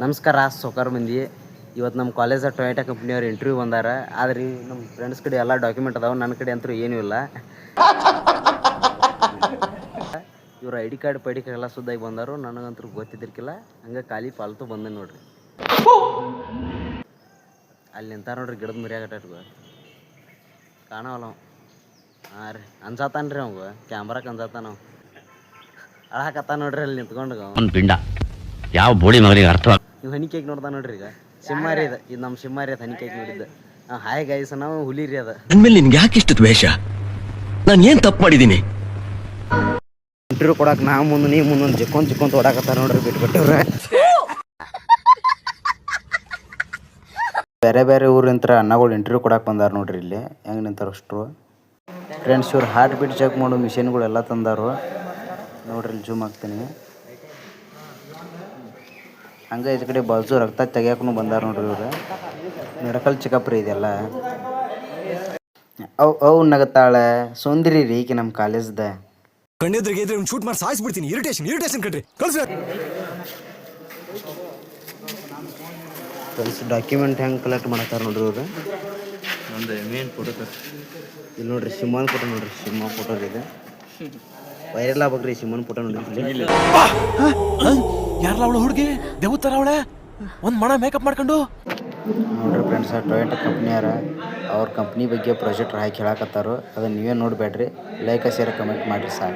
ನಮಸ್ಕಾರ ಸೊಕರ್ ಮಂದಿ. ಇವತ್ತು ನಮ್ಮ ಕಾಲೇಜ್ ಟೊಯೋಟಾ ಕಂಪ್ನಿಯವ್ರು ಇಂಟರ್ವ್ಯೂ ಬಂದಾರ. ಆದ್ರೆ ನಮ್ಮ ಫ್ರೆಂಡ್ಸ್ ಕಡೆ ಎಲ್ಲ ಡಾಕ್ಯುಮೆಂಟ್ ಅದಾವೆ, ನನ್ನ ಕಡೆ ಅಂತೂ ಏನೂ ಇಲ್ಲ. ಇವ್ರು ಐ ಡಿ ಕಾರ್ಡ್ ಎಲ್ಲ ಸುದ್ದಾಗಿ ಬಂದಾರು. ನನಗಂತೂ ಗೊತ್ತಿದ್ದಿರ್ಕಿಲ್ಲ, ಹಂಗೆ ಖಾಲಿ ಪಾಲ್ತು ಬಂದೆ ನೋಡ್ರಿ. ಅಲ್ಲಿ ನಿಂತಾರ ನೋಡ್ರಿ ಗಿಡದ ಮುರಿಯಾಗಟ್ಟ ಕಾಣವಲ್ಲ. ಹಾಂ ರೀ, ಅನ್ಸಾತಾನ್ರಿ ಅವಂಗ ಕ್ಯಾಮ್ರಾಕ್ ಅನ್ಸಾತಾನ. ಅಳಾಕತ್ತ ನೋಡ್ರಿ ಅಲ್ಲಿ ನಿಂತ್ಕೊಂಡು ಪಿಂಡ ಯಾವ ಬೋಳಿ ಮಗನಿಗೆ ಅರ್ಥ. ನೀವು ಹನಿ ಕೇಕ್ ನೋಡ್ತಾ ನೋಡ್ರಿ. ಈಗ ಸಿಂಹಾರಿ ಅದ, ಇದು ನಮ್ಮ ಸಿಂಹಾರಿ ಅದ. ಹನಿ ಕೇಕ್ ನೋಡಿದ್ದ ಹಾಯ್ ಗೈಸ್, ನಾವು ಹುಲಿ ರೀ ಅದ. ಅಂದ್ಮೇಲೆ ನಿನ್ಗೆ ಯಾಕೆ ಇಷ್ಟ ದ್ವೇಷ? ನಾನು ಏನು ತಪ್ಪು ಮಾಡಿದ್ದೀನಿ? ಇಂಟರ್ವ್ಯೂ ಕೊಡಕ್ಕೆ ನಾವು ಮುಂದೆ ನೀವು ಮುಂದೊಂದು ಚಿಕ್ಕೊಂತ ಓಡಾಕತ್ತಾರ ನೋಡ್ರಿ ಬಿಟ್ಬಿಟ್ಟವ್ರೆ. ಬೇರೆ ಬೇರೆ ಊರಿಂತ್ರ ಅಣ್ಣಗಳು ಇಂಟರ್ವ್ಯೂ ಕೊಡಕ್ಕೆ ಬಂದಾರ ನೋಡ್ರಿ. ಇಲ್ಲಿ ಹೆಂಗೆ ನಿಂತಾರ ಅಷ್ಟರು ಫ್ರೆಂಡ್ಸ್. ಇವ್ರು ಹಾರ್ಟ್ ಬೀಟ್ ಚೆಕ್ ಮಾಡೋ ಮಿಷಿನ್ಗಳೆಲ್ಲ ತಂದಾರು ನೋಡ್ರಿ. ಇಲ್ಲಿ ಜೂಮ್ ಆಗ್ತೀನಿ. ಹಂಗೆ ಈ ಕಡೆ ಬಾಜು ರಕ್ತ ತೆಗಿಯಕ್ಕೂ ಬಂದಾರ ನೋಡ್ರಿ. ಇವ್ರು ಮೆಡಿಕಲ್ ಚೆಕಪ್ ರೀ ಇದೆಲ್ಲ. ಅವು ನಗತಾಳೆ ಸೌಂದರ್ಯ ರೀ ಈಕೆ ನಮ್ಮ ಕಾಲೇಜ್ದ. ಕಣ್ಣೆದ್ರಿಗೆ ಇದ್ರೆ ಶೂಟ್ ಮಾಡಿ ಸಾಯಿಸ್ಬಿಡ್ತೀನಿ. ಇರಿಟೇಷನ್ ಕಣ್ರಿ, ಕಳ್ಸಿ. ಡಾಕ್ಯುಮೆಂಟ್ ಹೆಂಗೆ ಕಲೆಕ್ಟ್ ಮಾಡತ್ತಾರ ನೋಡ್ರಿ ಇವ್ರು. ಒಂದು ಮೇನ್ ಫೋಟೋ ಇಲ್ಲಿ ನೋಡ್ರಿ, ಸಿಂಹನ ಫೋಟೋ ನೋಡ್ರಿ. ಸಿಂಹ ಫೋಟೋ ರೀ ಇದು. ವೈರಲ್ ಆಗ್ಬೇಕ್ರಿ ಸಿಂಹನ ಫೋಟೋ ನೋಡ್ರಿ. ಯಾರಲ್ಲ ಅವಳು ಹುಡುಗಿ ದೇವತರ ಅವಳೆ, ಒಂದ್ ಮಣ ಮೇಕಪ್ ಮಾಡ್ಕೊಂಡು ನೋಡ್ರಿ ಫ್ರೆಂಡ್ಸ್. ಟೊಯೋಟಾ ಕಂಪ್ನಿಯಾರ ಅವ್ರ ಕಂಪ್ನಿ ಬಗ್ಗೆ ಪ್ರಾಜೆಕ್ಟ್ ಹಾಕಿ ಹೇಳಕತ್ತಾರು. ಅದನ್ನ ನೀವೇ ನೋಡ್ಬೇಡ್ರಿ. ಲೈಕ್ ಶೇರ್ ಕಮೆಂಟ್ ಮಾಡಿರಿ ಸಾಕು.